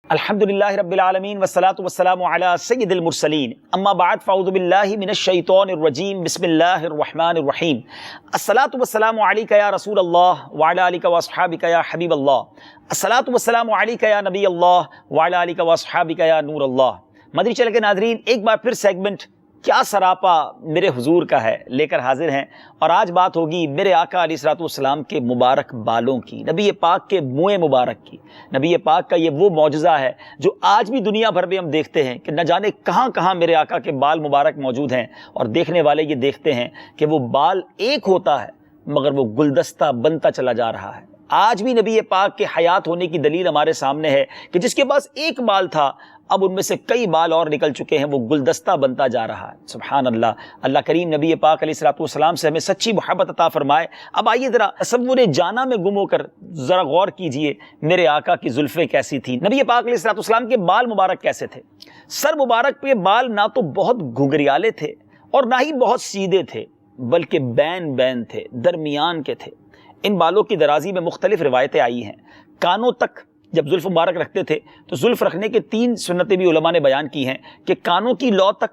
अल्हम्दुलिल्लाहि रब्बिल आलमीन वस्सलातु वस्सलामु अला सय्यिदिल मुरसलीन अम्मा बाद फ़अऊज़ु बिल्लाहि मिनश शैतानिर रजीम बिस्मिल्लाहिर रहमानिर रहीम अस्सलातु वस्सलामु अलैका या रसूलल्लाह व अला आलिका व अस्हाबिका या हबीबल्लाह अस्सलातु वस्सलामु अलैका या नबीअल्लाह व अला आलिका व अस्हाबिका या नूरल्लाह। मदनी चैनल के नाज़रीन, एक बार फिर सेगमेंट क्या सरापा मेरे हुजूर का है लेकर हाजिर हैं और आज बात होगी मेरे आका अलैहिस्सलातु वस्सलाम के मुबारक बालों की, नबी पाक के मुँह मुबारक की। नबी पाक का ये वो मौजज़ा है जो आज भी दुनिया भर में हम देखते हैं कि न जाने कहाँ कहाँ मेरे आका के बाल मुबारक मौजूद हैं और देखने वाले ये देखते हैं कि वो बाल एक होता है मगर वो गुलदस्ता बनता चला जा रहा है। आज भी नबी पाक के हयात होने की दलील हमारे सामने है कि जिसके पास एक बाल था अब उनमें से कई बाल और निकल चुके हैं, वो गुलदस्ता बनता जा रहा है। सुभान अल्लाह। अल्लाह करीम नबी पाक अलैहिस्सलातु वस्सलाम से हमें सच्ची मोहब्बत अता फरमाए। अब आइए ज़रा तसव्वुर जाना में गुम होकर ज़रा गौर कीजिए मेरे आका की जुल्फ़ें कैसी थी, नबी पाक अलैहिस्सलातु वस्सलाम के बाल मुबारक कैसे थे। सर मुबारक पे बाल ना तो बहुत घुघरियाले थे और ना ही बहुत सीधे थे, बल्कि बैन बैन थे, दरमियान के थे। इन बालों की दराजी में मुख्तलिफ रिवायतें आई हैं। कानों तक जब जुल्फ़ मुबारक रखते थे तो जुल्फ़ रखने के 3 सुन्नतें भी उलमा ने बयान की हैं कि कानों की लौ तक,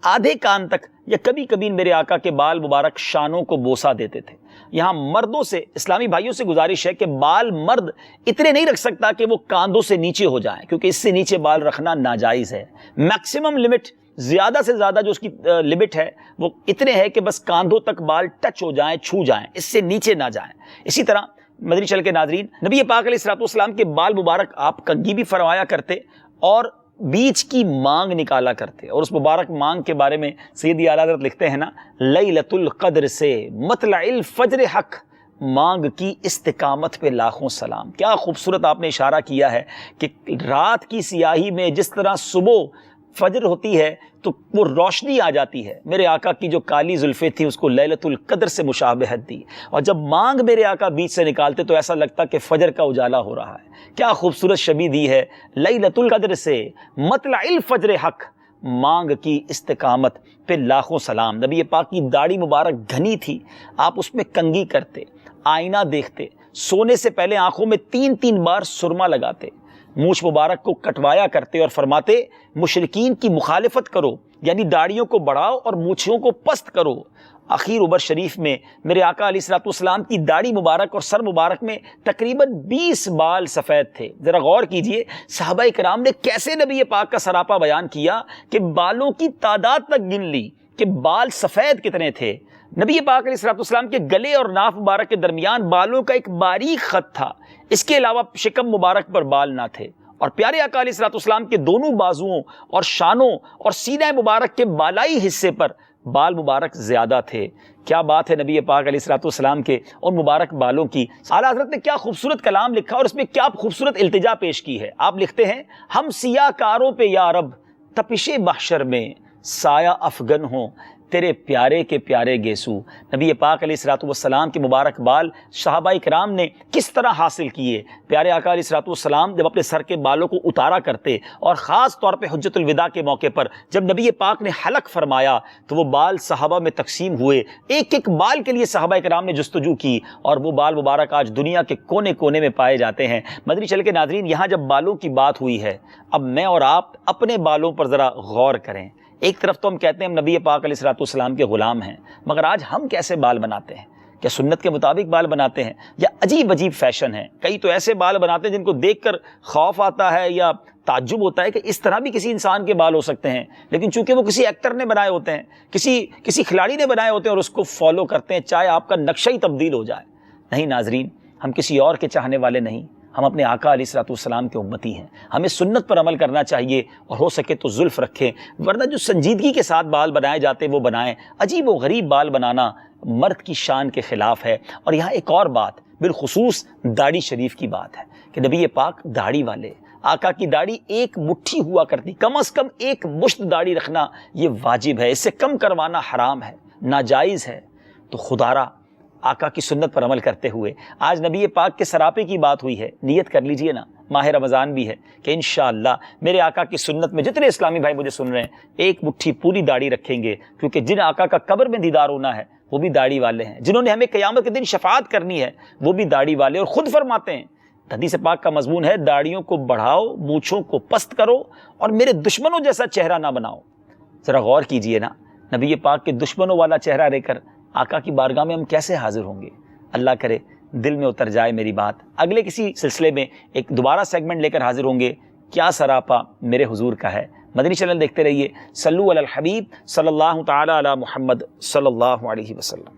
आधे कान तक, या कभी कभी मेरे आका के बाल मुबारक शानों को बोसा देते थे। यहाँ मर्दों से, इस्लामी भाइयों से गुजारिश है कि बाल मर्द इतने नहीं रख सकता कि वो कांधों से नीचे हो जाएं, क्योंकि इससे नीचे बाल रखना नाजायज़ है। मैक्सिमम लिमिट, ज़्यादा से ज़्यादा जो उसकी लिमिट है वो इतने है कि बस कांधों तक बाल टच हो जाएं, छू जाएं, इससे नीचे ना जाएं। इसी तरह मदनी चैनल के नाज़रीन, नबी पाक अलैहिस्सलातु वस्सलाम के बाल मुबारक आप कंघी भी फरमाया करते और बीच की मांग निकाला करते। और उस मुबारक मांग के बारे में सैयदी आला हज़रत लिखते हैं ना, लैलतुल क़द्र से मतलइल फ़ज्र हक़, मांग की इस्तिकामत पे लाखों सलाम। क्या खूबसूरत आपने इशारा किया है कि रात की सियाही में जिस तरह सुबह फजर होती है तो वो रोशनी आ जाती है, मेरे आका की जो काली जुल्फ़ें थी उसको लैलतुल क़द्र से मुशाबहत दी। और जब मांग मेरे आका बीच से निकालते तो ऐसा लगता कि फजर का उजाला हो रहा है। क्या खूबसूरत शबी दी है, लैलतुल क़द्र से मतलइल फ़ज्र हक़, मांग की इस्तिकामत पे लाखों सलाम। नबी पाक की दाढ़ी मुबारक घनी थी, आप उसमें कंघी करते, आईना देखते, सोने से पहले आंखों में 3-3 बार सुरमा लगाते, मूछ मुबारक को कटवाया करते और फरमाते मुशरिकीन की मुखालिफत करो, यानी दाढ़ियों को बढ़ाओ और मूछों को पस्त करो। आखिर उबर शरीफ में मेरे आका अलैहिस्सलातु वस्सलाम की दाढ़ी मुबारक और सर मुबारक में तकरीबन 20 बाल सफ़ेद थे। ज़रा गौर कीजिए सहाबाए किराम ने कैसे नबी पाक का सरापा बयान किया कि बालों की तादाद तक गिन ली कि बाल सफ़ेद कितने थे। नबी पाक अलैहिस्सलातु वस्सलाम के गले और नाफ मुबारक के दरमियान बालों का एक बारीक खत था, इसके अलावा शिकम मुबारक पर बाल ना थे। और प्यारे आका अलैहिस्सलातु वस्सलाम के दोनों बाजुओं और शानों और सीने मुबारक के बालाई हिस्से पर बाल मुबारक ज़्यादा थे। क्या बात है नबी पाक अलैहिस्सलातु वस्सलाम के और मुबारक बालों की। आला हज़रत ने क्या खूबसूरत कलाम लिखा और इसमें क्या खूबसूरत इल्तिजा पेश की है। आप लिखते हैं, हम सियाकारों पे या रब तपिशे महशर में साया अफगन हो तेरे प्यारे के प्यारे गेसू। नबी पाक अलैहिस्सलातु वस्सलाम के मुबारक बाल सहाबाए किराम ने किस तरह हासिल किए। प्यारे आका अलैहिस्सलातु वस्सलाम जब अपने सर के बालों को उतारा करते और ख़ास तौर पे हुज्जतुल विदा के मौके पर जब नबी पाक ने हलक फरमाया तो वो बाल सहाबा में तकसीम हुए। एक एक बाल के लिए सहाबाए किराम ने जुस्तजू की और वो बाल मुबारक आज दुनिया के कोने कोने में पाए जाते हैं। मदनी चैनल के नाज़रीन, यहाँ जब बालों की बात हुई है, अब मैं और आप अपने बालों पर ज़रा गौर करें। एक तरफ तो हम कहते हैं हम नबी पाक अलैहिस्सलातु वस्सलाम के ग़ुलाम हैं, मगर आज हम कैसे बाल बनाते हैं? क्या सुन्नत के मुताबिक बाल बनाते हैं या अजीब अजीब फ़ैशन है? कई तो ऐसे बाल बनाते हैं जिनको देखकर खौफ आता है या ताज्जुब होता है कि इस तरह भी किसी इंसान के बाल हो सकते हैं, लेकिन चूंकि वो किसी एक्टर ने बनाए होते हैं, किसी खिलाड़ी ने बनाए होते हैं और उसको फॉलो करते हैं, चाहे आपका नक्शा ही तब्दील हो जाए। नहीं नाजरीन, हम किसी और के चाहने वाले नहीं, हम अपने आका अलैहिस्सलातु वस्सलाम के उम्मती हैं। हमें सुन्नत पर अमल करना चाहिए और हो सके तो जुल्फ़ रखें, वरना जो संजीदगी के साथ बाल बनाए जाते हैं वो बनाएं। अजीब व गरीब बाल बनाना मर्द की शान के ख़िलाफ़ है। और यहाँ एक और बात, बिलखुसूस दाढ़ी शरीफ की बात है कि नबी पाक दाढ़ी वाले, आका की दाढ़ी एक मुट्ठी हुआ करती, कम से कम एक मुश्त दाढ़ी रखना ये वाजिब है, इससे कम करवाना हराम है, नाजायज़ है। तो खुदारा आका की सुन्नत पर अमल करते हुए आज नबी पाक के सरापे की बात हुई है, नियत कर लीजिए ना, माह रमज़ान भी है कि इंशाअल्लाह मेरे आका की सुन्नत में जितने इस्लामी भाई मुझे सुन रहे हैं एक मुट्ठी पूरी दाढ़ी रखेंगे, क्योंकि जिन आका का कब्र में दीदार होना है वो भी दाढ़ी वाले हैं, जिन्होंने हमें क़यामत के दिन शफाअत करनी है वो भी दाढ़ी वाले। और ख़ुद फरमाते हैं حدیث پاک کا مضمون ہے داڑھیوں کو بڑھاؤ، مونچھوں کو پست کرو اور میرے دشمنوں جیسا چہرہ نہ بناؤ۔ ذرا غور کیجئے نا، نبی پاک کے دشمنوں والا چہرہ لے کر آقا کی بارگاہ میں ہم کیسے حاضر ہوں گے؟ اللہ کرے دل میں اتر جائے میری بات۔ اگلے کسی سلسلے میں ایک دوبارہ سیگمنٹ لے کر حاضر ہوں گے، کیا سراپا میرے حضور کا ہے۔ مدنی چینل دیکھتے رہیے۔ صلو علی الحبیب صلی اللہ تعالی علی محمد صلی اللہ علیہ وسلم۔